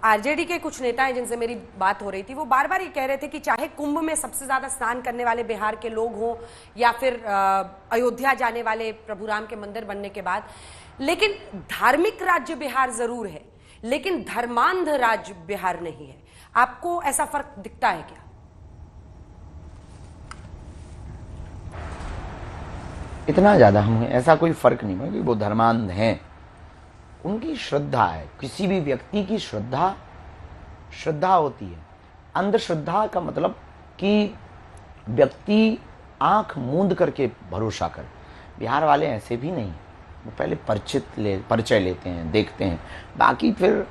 RJD के कुछ नेता हैं जिनसे मेरी बात हो रही थी, वो बार बार ये कह रहे थे कि चाहे कुंभ में सबसे ज्यादा स्नान करने वाले बिहार के लोग हों या फिर अयोध्या जाने वाले प्रभु राम के मंदिर बनने के बाद, लेकिन धार्मिक राज्य बिहार जरूर है, लेकिन धर्मांध राज्य बिहार नहीं है। आपको ऐसा फर्क दिखता है क्या? इतना ज्यादा हमें ऐसा कोई फर्क नहीं है कि वो धर्मांध हैं। उनकी श्रद्धा है, किसी भी व्यक्ति की श्रद्धा होती है। अंधश्रद्धा का मतलब कि व्यक्ति आंख मूंद करके भरोसा करे। बिहार वाले ऐसे भी नहीं, वो पहले परिचय लेते हैं, देखते हैं। बाकी फिर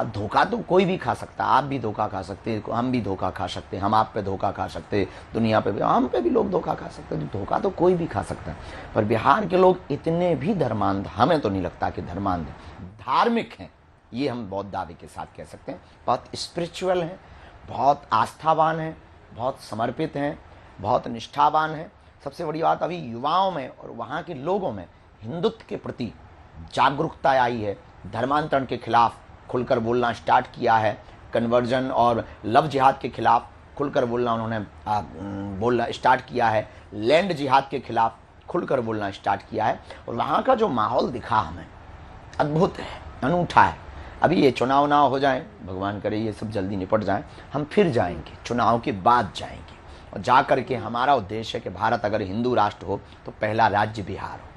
धोखा तो कोई भी खा सकता है। आप भी धोखा खा सकते हैं, हम भी धोखा खा सकते हैं, हम आप पे धोखा खा सकते हैं, दुनिया पे भी हम पे भी लोग धोखा खा सकते हैं। तो धोखा तो कोई भी खा सकता है। पर बिहार के लोग इतने भी धर्मांध हमें तो नहीं लगता कि धर्मांध धार्मिक हैं, ये हम बहुत दावे के साथ कह सकते हैं। बहुत स्पिरिचुअल हैं, बहुत आस्थावान हैं, बहुत समर्पित हैं, बहुत निष्ठावान हैं। सबसे बड़ी बात, अभी युवाओं में और वहाँ के लोगों में हिंदुत्व के प्रति जागरूकता आई है। धर्मांतरण के खिलाफ खुलकर बोलना स्टार्ट किया है। कन्वर्जन और लव जिहाद के खिलाफ खुलकर बोलना उन्होंने बोलना स्टार्ट किया है। लैंड जिहाद के खिलाफ खुलकर बोलना स्टार्ट किया है। और वहाँ का जो माहौल दिखा हमें अद्भुत है, अनूठा है। अभी ये चुनाव हो जाएं, भगवान करे ये सब जल्दी निपट जाएं, हम फिर जाएंगे, चुनाव के बाद जाएंगे। और जा करके हमारा उद्देश्य है कि भारत अगर हिंदू राष्ट्र हो तो पहला राज्य बिहार हो।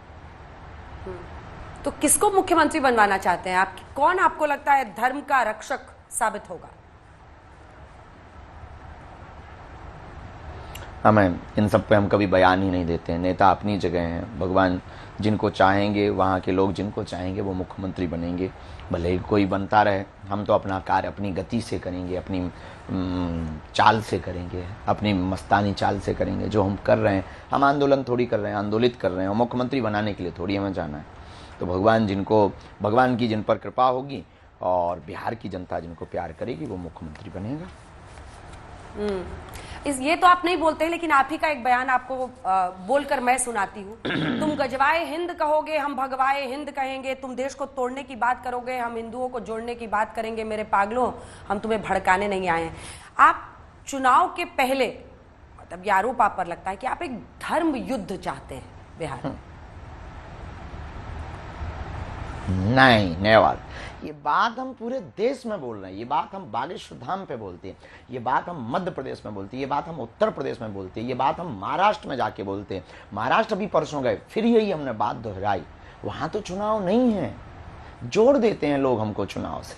तो किसको मुख्यमंत्री बनवाना चाहते हैं आप? कौन आपको लगता है धर्म का रक्षक साबित होगा? हमें इन सब पे हम कभी बयान ही नहीं देते हैं। नेता अपनी जगह हैं, भगवान जिनको चाहेंगे, वहाँ के लोग जिनको चाहेंगे वो मुख्यमंत्री बनेंगे। भले ही कोई बनता रहे, हम तो अपना कार्य अपनी गति से करेंगे, अपनी चाल से करेंगे, अपनी मस्तानी चाल से करेंगे। जो हम कर रहे हैं, हम आंदोलन थोड़ी कर रहे हैं, आंदोलित कर रहे हैं। और मुख्यमंत्री बनाने के लिए थोड़ी हमें जाना है। तो भगवान की जिन पर कृपा होगी और बिहार की जनता जिनको प्यार करेगी वो मुख्यमंत्री बनेगा। ये तो आप नहीं बोलते हैं, लेकिन आप ही का एक बयान आपको बोलकर मैं सुनाती हूँ। तुम गजवाए हिंद कहोगे, हम भगवाए हिंद कहेंगे। तुम देश को तोड़ने की बात करोगे, हम हिंदुओं को जोड़ने की बात करेंगे। मेरे पागलों, हम तुम्हें भड़काने नहीं आए हैं। आप चुनाव के पहले, मतलब ये आरोप आप पर लगता है कि आप एक धर्म युद्ध चाहते हैं बिहार में। नहीं, नेवर। ये बात हम पूरे देश में बोल रहे हैं। ये बात हम बागेश्वर धाम पे बोलते हैं, ये बात हम मध्य प्रदेश में बोलते हैं, ये बात हम उत्तर प्रदेश में बोलते हैं, ये बात हम महाराष्ट्र में जाके बोलते हैं। महाराष्ट्र भी परसों गए, फिर यही हमने बात दोहराई। वहां तो चुनाव नहीं है, जोड़ देते हैं लोग हमको चुनाव से।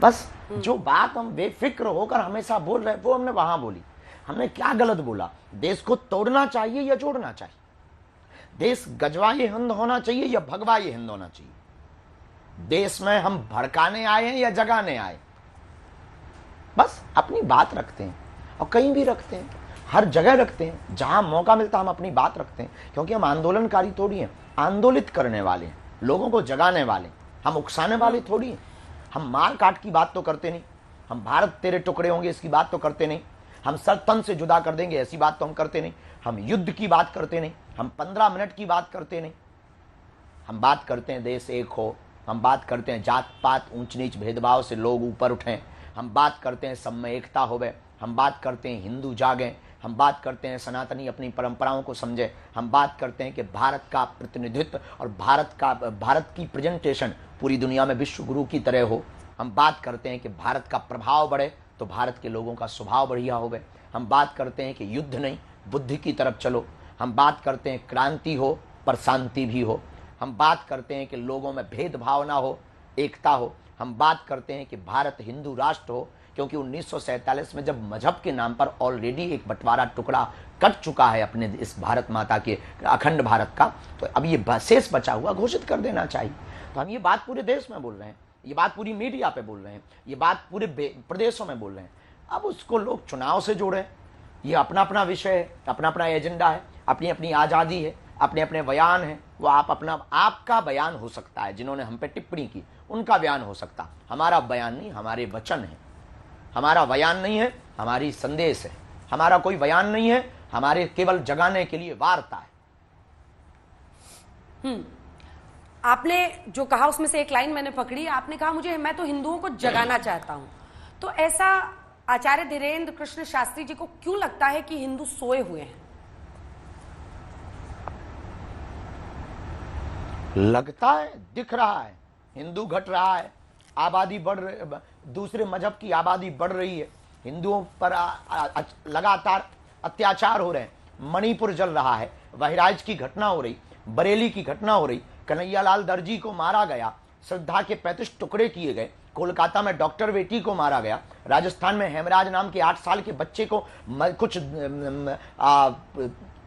बस जो बात हम बेफिक्र होकर हमेशा बोल रहे हैं वो हमने वहां बोली। हमने क्या गलत बोला? देश को तोड़ना चाहिए या जोड़ना चाहिए? देश गजवाए हिंद होना चाहिए या भगवाए हिंद होना चाहिए? देश में हम भड़काने आए हैं या जगाने आए? बस अपनी बात रखते हैं और कहीं भी रखते हैं, हर जगह रखते हैं। जहां मौका मिलता हम अपनी बात रखते हैं, क्योंकि हम आंदोलनकारी थोड़ी हैं, आंदोलित करने वाले हैं, लोगों को जगाने वाले। हम उकसाने वाले थोड़ी हैं। हम मार काट की बात तो करते नहीं, हम भारत तेरे टुकड़े होंगे इसकी बात तो करते नहीं, हम सर तन से जुदा कर देंगे ऐसी बात तो हम करते नहीं, हम युद्ध की बात करते नहीं, हम 15 मिनट की बात करते नहीं। हम बात करते हैं देश एक हो, हम बात करते हैं जात पात ऊंच नीच भेदभाव से लोग ऊपर उठें, हम बात करते हैं सब में एकता होवे, हम बात करते हैं हिंदू जागें, हम बात करते हैं सनातनी अपनी परंपराओं को समझे, हम बात करते हैं कि भारत का प्रतिनिधित्व और भारत की प्रेजेंटेशन पूरी दुनिया में विश्व गुरु की तरह हो। हम बात करते हैं कि भारत का प्रभाव बढ़े तो भारत के लोगों का स्वभाव बढ़िया होवे। हम बात करते हैं कि युद्ध नहीं बुद्धि की तरफ चलो। हम बात करते हैं क्रांति हो पर शांति भी हो। हम बात करते हैं कि लोगों में भेदभाव ना हो, एकता हो। हम बात करते हैं कि भारत हिंदू राष्ट्र हो, क्योंकि 1947 में जब मजहब के नाम पर ऑलरेडी एक बंटवारा टुकड़ा कट चुका है अपने इस भारत माता के अखंड भारत का, तो अब ये शेष बचा हुआ घोषित कर देना चाहिए। तो हम ये बात पूरे देश में बोल रहे हैं, ये बात पूरी मीडिया पे बोल रहे हैं, ये बात पूरे प्रदेशों में बोल रहे हैं। अब उसको लोग चुनाव से जोड़ें, ये अपना अपना विषय है, अपना अपना एजेंडा है, अपनी अपनी आज़ादी है, अपने अपने बयान हैं। वो आपका बयान हो सकता है, जिन्होंने हम पे टिप्पणी की उनका बयान हो सकता, हमारा बयान नहीं, हमारे वचन है। हमारा बयान नहीं है, हमारी संदेश है। हमारा कोई बयान नहीं है, हमारे केवल जगाने के लिए वार्ता है। आपने जो कहा उसमें से एक लाइन मैंने पकड़ी, आपने कहा मुझे, मैं तो हिंदुओं को जगाना चाहता हूं। तो ऐसा आचार्य धीरेन्द्र कृष्ण शास्त्री जी को क्यों लगता है कि हिंदू सोए हुए हैं? लगता है, दिख रहा है, हिंदू घट रहा है, आबादी बढ़ रही, दूसरे मजहब की आबादी बढ़ रही है, हिंदुओं पर लगातार अत्याचार हो रहे हैं, मणिपुर जल रहा है, बहराइच की घटना हो रही, बरेली की घटना हो रही, कन्हैयालाल दर्जी को मारा गया, श्रद्धा के 35 टुकड़े किए गए, कोलकाता में डॉक्टर बेटी को मारा गया, राजस्थान में हेमराज नाम के 8 साल के बच्चे को कुछ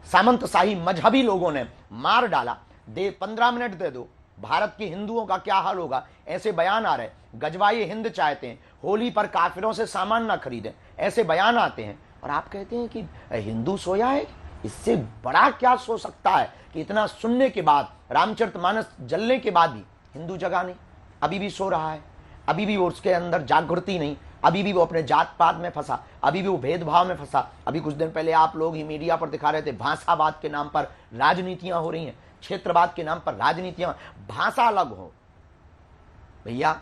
सामंतशाही मजहबी लोगों ने मार डाला। 15 मिनट दे दो, भारत के हिंदुओं का क्या हाल होगा, ऐसे बयान आ रहे हैं। गजवाए हिंद चाहते हैं, होली पर काफिरों से सामान ना खरीदें, ऐसे बयान आते हैं। और आप कहते हैं कि हिंदू सोया है। इससे बड़ा क्या सो सकता है कि इतना सुनने के बाद, रामचरितमानस जलने के बाद भी हिंदू जगा नहीं, अभी भी सो रहा है, अभी भी वो उसके अंदर जागृति नहीं, अभी भी वो अपने जात पात में फंसा, अभी भी वो भेदभाव में फंसा। अभी कुछ दिन पहले आप लोग ही मीडिया पर दिखा रहे थे, भाषावाद के नाम पर राजनीतियां हो रही हैं, क्षेत्रवाद के नाम पर राजनीतियां। भाषा अलग हो भैया,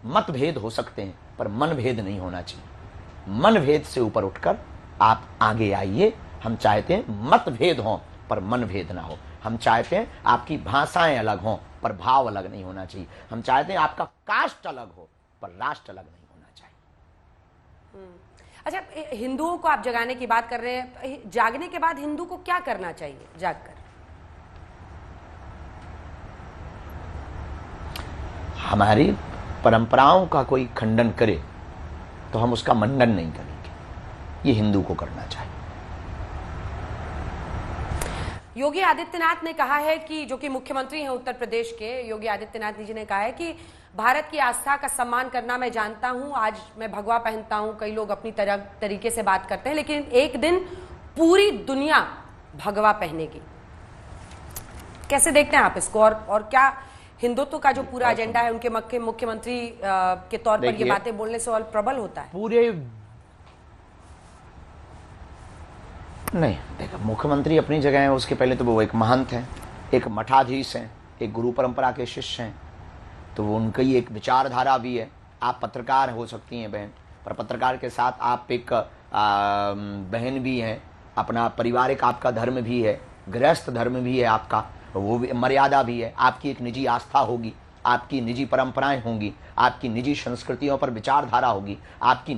मतभेद हो सकते हैं पर मनभेद नहीं होना चाहिए। मनभेद से ऊपर उठकर आप आगे आइए। हम चाहते हैं मतभेद हो पर मनभेद ना हो। हम चाहते हैं आपकी भाषाएं अलग हों पर भाव अलग नहीं होना चाहिए। हम चाहते हैं आपका कास्ट अलग हो पर राष्ट्र अलग नहीं होना चाहिए। अच्छा, हिंदुओं को आप जगाने की बात कर रहे हैं, जागने के बाद हिंदू को क्या करना चाहिए जागकर? हमारी परंपराओं का कोई खंडन करे तो हम उसका मंडन नहीं करेंगे, ये हिंदू को करना चाहिए। योगी आदित्यनाथ ने कहा है कि, जो कि मुख्यमंत्री हैं उत्तर प्रदेश के, योगी आदित्यनाथ जी ने कहा है कि भारत की आस्था का सम्मान करना मैं जानता हूं, आज मैं भगवा पहनता हूं, कई लोग अपनी तरीके से बात करते हैं, लेकिन एक दिन पूरी दुनिया भगवा पहनेगी। कैसे देखते हैं आप इसको? और क्या हिंदुत्व का जो पूरा एजेंडा है उनके मुख्यमंत्री के तौर पर ये बातें बोलने से और प्रबल होता है? पूरे नहीं, देखो, मुख्यमंत्री अपनी जगह है, उसके पहले तो वो एक महंत हैं, एक मठाधीश हैं, एक गुरु परंपरा के शिष्य हैं, तो वो उनकी एक विचारधारा भी है। आप पत्रकार हो सकती हैं बहन, पर पत्रकार के साथ आप एक बहन भी हैं, अपना पारिवारिक आपका धर्म भी है, गृहस्थ धर्म भी है आपका, वो भी मर्यादा भी है, आपकी एक निजी आस्था होगी, आपकी निजी परंपराएं होंगी, आपकी निजी संस्कृतियों पर विचारधारा होगी, आपकी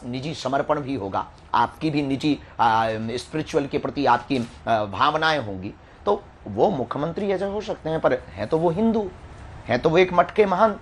निजी समर्पण भी होगा, आपकी भी निजी स्पिरिचुअल के प्रति आपकी भावनाएं होंगी। तो वो मुख्यमंत्री ऐसे हो सकते हैं, पर हैं तो वो हिंदू, हैं तो वो एक मठ के महंत,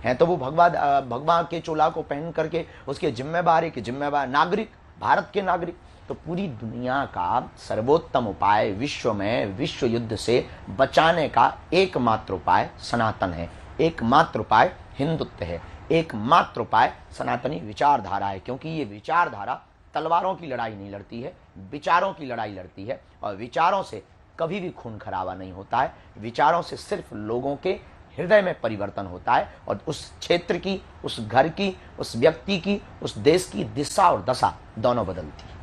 हैं तो वो भगवा के चोला को पहन करके उसके जिम्मेवार नागरिक, भारत के नागरिक। तो पूरी दुनिया का सर्वोत्तम उपाय विश्व में विश्व युद्ध से बचाने का एकमात्र उपाय सनातन है, एकमात्र उपाय हिंदुत्व है, एकमात्र उपाय सनातनी विचारधारा है। क्योंकि ये विचारधारा तलवारों की लड़ाई नहीं लड़ती है, विचारों की लड़ाई लड़ती है, और विचारों से कभी भी खून खराबा नहीं होता है। विचारों से सिर्फ लोगों के हृदय में परिवर्तन होता है, और उस क्षेत्र की, उस घर की, उस व्यक्ति की, उस देश की दिशा और दशा दोनों बदलती है।